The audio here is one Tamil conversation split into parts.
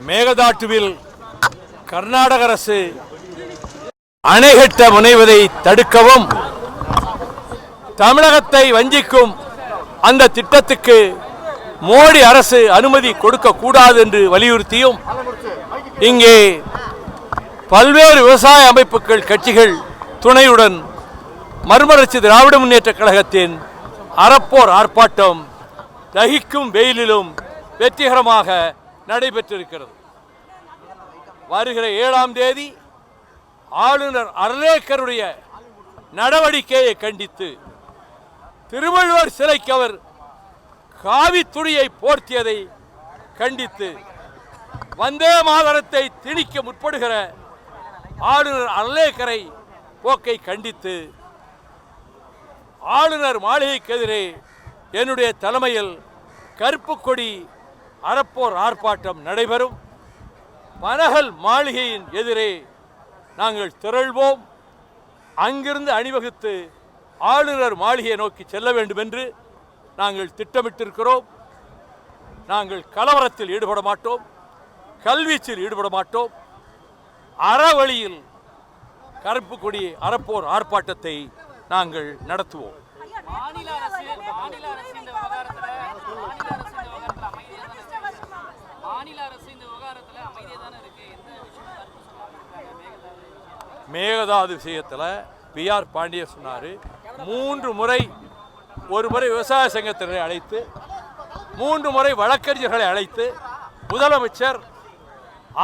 மேகதாட்டுவில் கர்நாடக அரசு அணை கட்ட முனைவதை தடுக்கவும் தமிழகத்தை வஞ்சிக்கும் அந்த திட்டத்துக்கு மோடி அரசு அனுமதி கொடுக்க கூடாது என்று வலியுறுத்தியும் இங்கே பல்வேறு விவசாய அமைப்புகள் கட்சிகள் துணையுடன் மறுமலர்ச்சி திராவிட முன்னேற்ற கழகத்தின் அறப்போர் ஆர்ப்பாட்டம் தகிக்கும் வெயிலிலும் வெற்றிகரமாக நடைபெற்றிருக்கிறது. வருகிற 7ஆம் தேதி ஆளுநர் அர்லேக்கருடைய நடவடிக்கையை கண்டித்து திருவள்ளுவர் சிலைக்கு அவர் காவி துணியை போர்த்தியதை கண்டித்து வந்தே மாதரத்தை திணிக்க முற்படுகிற ஆளுநர் அர்லேக்கரை போக்கை கண்டித்து ஆளுநர் மாளிகைக்கு எதிரே என்னுடைய தலைமையில் கருப்பு கொடி அறப்போர் ஆர்ப்பாட்டம் நடைபெறும். பனகல் மாளிகையின் எதிரே நாங்கள் திரள்வோம். அங்கிருந்து அணிவகுத்து ஆளுநர் மாளிகையை நோக்கி செல்ல வேண்டும் என்று நாங்கள் திட்டமிட்டிருக்கிறோம். நாங்கள் கலவரத்தில் ஈடுபட மாட்டோம், கல்வீச்சில் ஈடுபட மாட்டோம். அறவழியில் கருப்பு கொடி அறப்போர் ஆர்ப்பாட்டத்தை நாங்கள் நடத்துவோம். மேகதாது விஷயத்தில் பி.ஆர். பாண்டியன் சொன்னார், 3 முறை, ஒரு முறை விவசாய சங்கத்தினரை அழைத்து 3 முறை வழக்கறிஞர்களை அழைத்து முதலமைச்சர்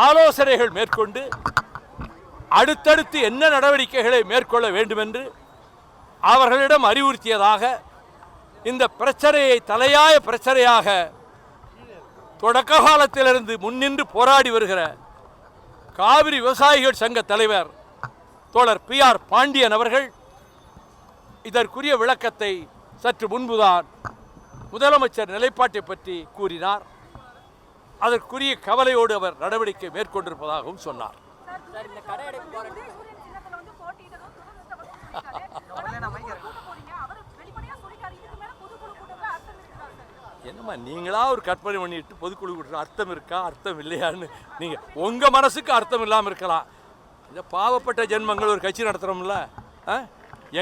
ஆலோசனைகள் மேற்கொண்டு அடுத்தடுத்து என்ன நடவடிக்கைகளை மேற்கொள்ள வேண்டும் என்று அவர்களிடம் அறிவுறுத்தியதாக இந்த பிரச்சனையை தலையாய பிரச்சனையாக தொடக்க காலத்திலிருந்து முன்னின்று போராடி வருகிற காவிரி விவசாயிகள் சங்க தலைவர் தோழர் பி.ஆர். பாண்டியன் அவர்கள் இதற்குரிய விளக்கத்தை சற்று முன்புதான் முதலமைச்சர் நிலைப்பாட்டை பற்றி கூறினார். அதற்குரிய கவலையோடு அவர் நடவடிக்கை மேற்கொண்டிருப்பதாகவும் சொன்னார். என்னம்மா நீங்களா ஒரு கற்பனை பண்ணிட்டு பொதுக்குழு கூட்டுற அர்த்தம் இருக்கா அர்த்தம் இல்லையான்னு நீங்கள் உங்கள் மனசுக்கு அர்த்தம் இல்லாமல் இருக்கலாம். இந்த பாவப்பட்ட ஜென்மங்கள் ஒரு கட்சி நடத்துகிறோம்ல,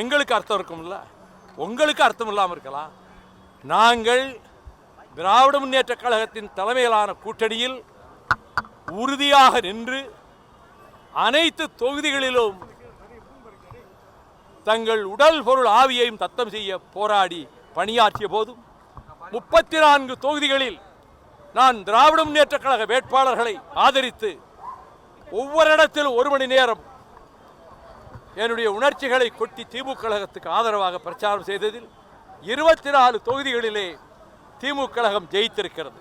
எங்களுக்கு அர்த்தம் இருக்கும்ல, உங்களுக்கு அர்த்தம் இல்லாமல் இருக்கலாம். நாங்கள் திராவிட முன்னேற்ற கழகத்தின் தலைமையிலான கூட்டணியில் உறுதியாக நின்று அனைத்து தொகுதிகளிலும் தங்கள் உடல் பொருள் ஆவியையும் தத்தம் செய்ய போராடி பணியாற்றிய போதும் 34 தொகுதிகளில் நான் திராவிட முன்னேற்ற கழக வேட்பாளர்களை ஆதரித்து ஒவ்வொரு இடத்திலும் 1 மணி நேரம் என்னுடைய உணர்ச்சிகளை கொட்டி திமுக கழகத்துக்கு ஆதரவாக பிரச்சாரம் செய்ததில் 24 தொகுதிகளிலே திமுக கழகம் ஜெயித்திருக்கிறது.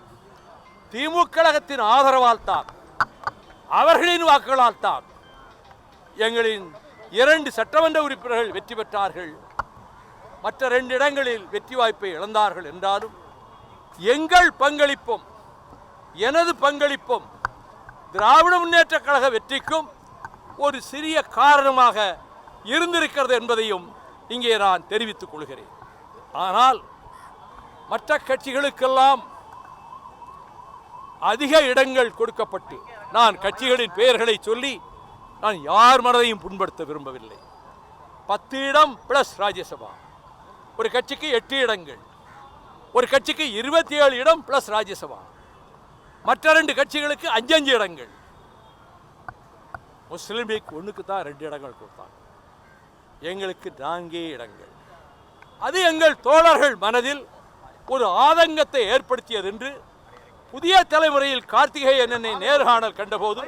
திமுக கழகத்தின் ஆதரவால் தான், அவர்களின் வாக்குகளால் தான் எங்களின் 2 சட்டமன்ற உறுப்பினர்கள் வெற்றி பெற்றார்கள். மற்ற 2 இடங்களில் வெற்றி வாய்ப்பை இழந்தார்கள். என்றாலும் எங்கள் பங்களிப்பும் எனது பங்களிப்பும் திராவிட முன்னேற்ற கழக வெற்றிக்கும் ஒரு சிறிய காரணமாக இருந்திருக்கிறது என்பதையும் இங்கே நான் தெரிவித்துக் கொள்கிறேன். ஆனால் மற்ற கட்சிகளுக்கெல்லாம் அதிக இடங்கள் கொடுக்கப்பட்டு, நான் கட்சிகளின் பெயர்களை சொல்லி நான் யார் மனதையும் புண்படுத்த விரும்பவில்லை. 10 இடம் பிளஸ் ராஜ்யசபா, ஒரு கட்சிக்கு 8 இடங்கள், ஒரு கட்சிக்கு 27 இடம் பிளஸ் ராஜ்யசபா, மற்ற 2 கட்சிகளுக்கு 5 இடங்கள். முஸ்லிம் லீக் 1க்கு தான் 2 இடங்கள் கொடுத்தாங்க, எங்களுக்கு 4 இடங்கள். அது எங்கள் தோழர்கள் மனதில் ஒரு ஆதங்கத்தை ஏற்படுத்தியது என்று புதிய தலைமுறையில் கார்த்திகேயன் என்னை நேர்காணல் கண்டபோது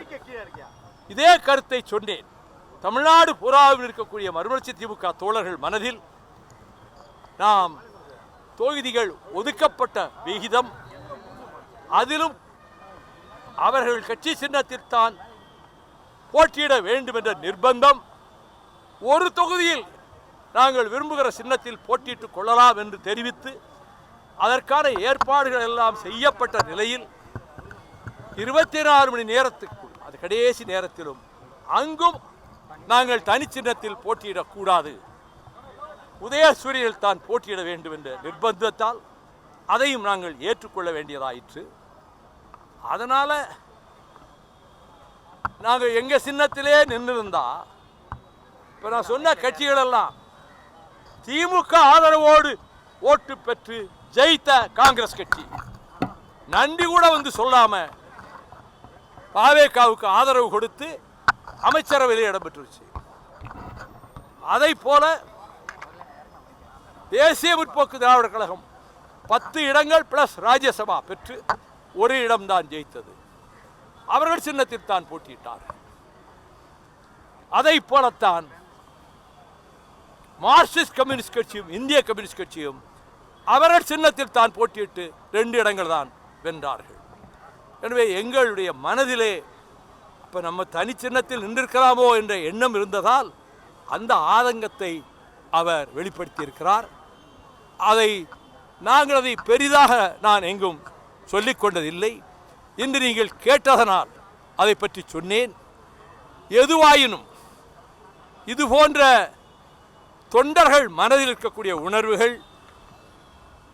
இதே கருத்தை சொன்னேன். தமிழ்நாடு பூராவில் இருக்கக்கூடிய மறுமலர்ச்சி திமுக தோழர்கள் மனதில் நாம் தொகுதிகள் ஒதுக்கப்பட்ட விகிதம், அதிலும் அவர்கள் கட்சி சின்னத்தில்தான் போட்டியிட வேண்டும் என்ற நிர்பந்தம், ஒரு தொகுதியில் நாங்கள் விரும்புகிற சின்னத்தில் போட்டியிட்டுக் கொள்ளலாம் என்று தெரிவித்து அதற்கான ஏற்பாடுகள் எல்லாம் செய்யப்பட்ட நிலையில் 24 மணி நேரத்துக்கு அது கடைசி நேரத்திலும் அங்கும் நாங்கள் தனி சின்னத்தில் போட்டியிடக்கூடாது, உதயசூரியனில் தான் போட்டியிட வேண்டும் என்ற நிர்பந்தத்தால் அதையும் நாங்கள் ஏற்றுக்கொள்ள வேண்டியதாயிற்று. அதனால் நாங்கள் எங்கள் சின்னத்திலே நின்றுருந்தா இப்போ நான் சொன்ன கட்சிகள் எல்லாம் திமுக ஆதரவோடு ஓட்டு பெற்று ஜெயித்த காங்கிரஸ் கட்சி நன்றி கூட வந்து சொல்லாம பாவேகாவுக்கு ஆதரவு கொடுத்து அமைச்சரவையில் இடம் பெற்றுச்சு. அதை போல தேசிய முற்போக்கு திராவிட கழகம் 10 இடங்கள் பிளஸ் ராஜ்யசபா பெற்று ஒரு இடம்தான் ஜெயித்தது. அவர்கள் சின்னத்தில் தான் போட்டியிட்டார். அதை போலத்தான் மார்க்சிஸ்ட் கம்யூனிஸ்ட் கட்சியும் இந்திய கம்யூனிஸ்ட் கட்சியும் அவர்கள் சின்னத்தில் தான் போட்டியிட்டு 2 இடங்கள் தான் வென்றார்கள். எனவே எங்களுடைய மனதிலே இப்போ நம்ம தனி சின்னத்தில் நின்றிருக்கலாமோ என்ற எண்ணம் இருந்ததால் அந்த ஆதங்கத்தை அவர் வெளிப்படுத்தியிருக்கிறார். நாங்கள் அதை பெரிதாக நான் எங்கும் சொல்லிக் கொண்டதில்லை. இன்று நீங்கள் கேட்டதனால் அதை பற்றி சொன்னேன். எதுவாயினும் இது போன்ற தொண்டர்கள் மனதில் இருக்கக்கூடிய உணர்வுகள்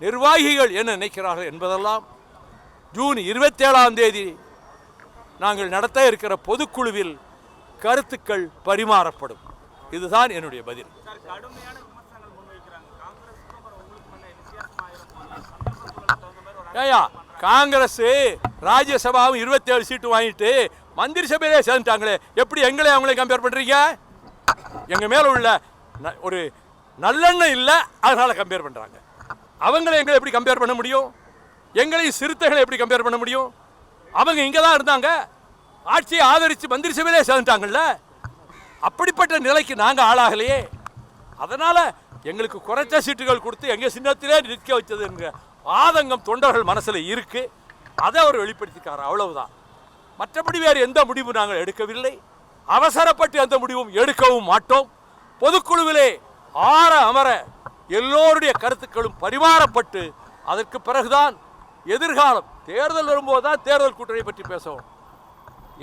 நிர்வாகிகள் என்ன நினைக்கிறார்கள் என்பதெல்லாம் ஜூன் 27ஆம் தேதி நாங்கள் நடத்த இருக்கிற பொதுக்குழுவில் கருத்துக்கள் பரிமாறப்படும். இதுதான் என்னுடைய பதில். காங்கிரஸ் ராஜ்யசபாவும் 27 சீட்டு வாங்கிட்டு மந்திரி சபையிலே சேர்ந்துட்டாங்களே, எப்படி எங்களை அவங்களையும் கம்பேர் பண்றீங்க? எங்க மேல உள்ள ஒரு நல்லெண்ணம் இல்லை, அதனால கம்பேர் பண்றாங்க. அவங்களை எங்களை எப்படி கம்பேர் பண்ண முடியும்? எங்களையும் சிறுத்தைகளை எப்படி கம்பேர் பண்ண முடியும்? அவங்க இங்கே தான் இருந்தாங்க, ஆட்சியை ஆதரித்து மந்திரி சபையிலே சேர்ந்துட்டாங்கல்ல. அப்படிப்பட்ட நிலைக்கு நாங்கள் ஆளாகலையே. அதனால் எங்களுக்கு குறைச்ச சீட்டுகள் கொடுத்து எங்கள் சின்னத்திலே நிற்க வச்சது என்கிற ஆதங்கம் தொண்டர்கள் மனசில் இருக்குது. அதை அவர் வெளிப்படுத்திக்கார், அவ்வளவுதான். மற்றபடி வேறு எந்த முடிவும் நாங்கள் எடுக்கவில்லை. அவசரப்பட்டு எந்த முடிவும் எடுக்கவும் மாட்டோம். பொதுக்குழுவிலே ஆற அமர எல்லோருடைய கருத்துக்களும் பரிமாறப்பட்டு அதற்கு பிறகுதான் எதிர்காலம் தேர்தல் வரும்போது தான் தேர்தல் கூட்டணி பற்றி பேசுவோம்.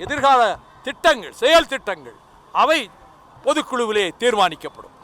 எதிர்கால திட்டங்கள், செயல் திட்டங்கள் அவை பொதுக்குழுவிலே தீர்மானிக்கப்படும்.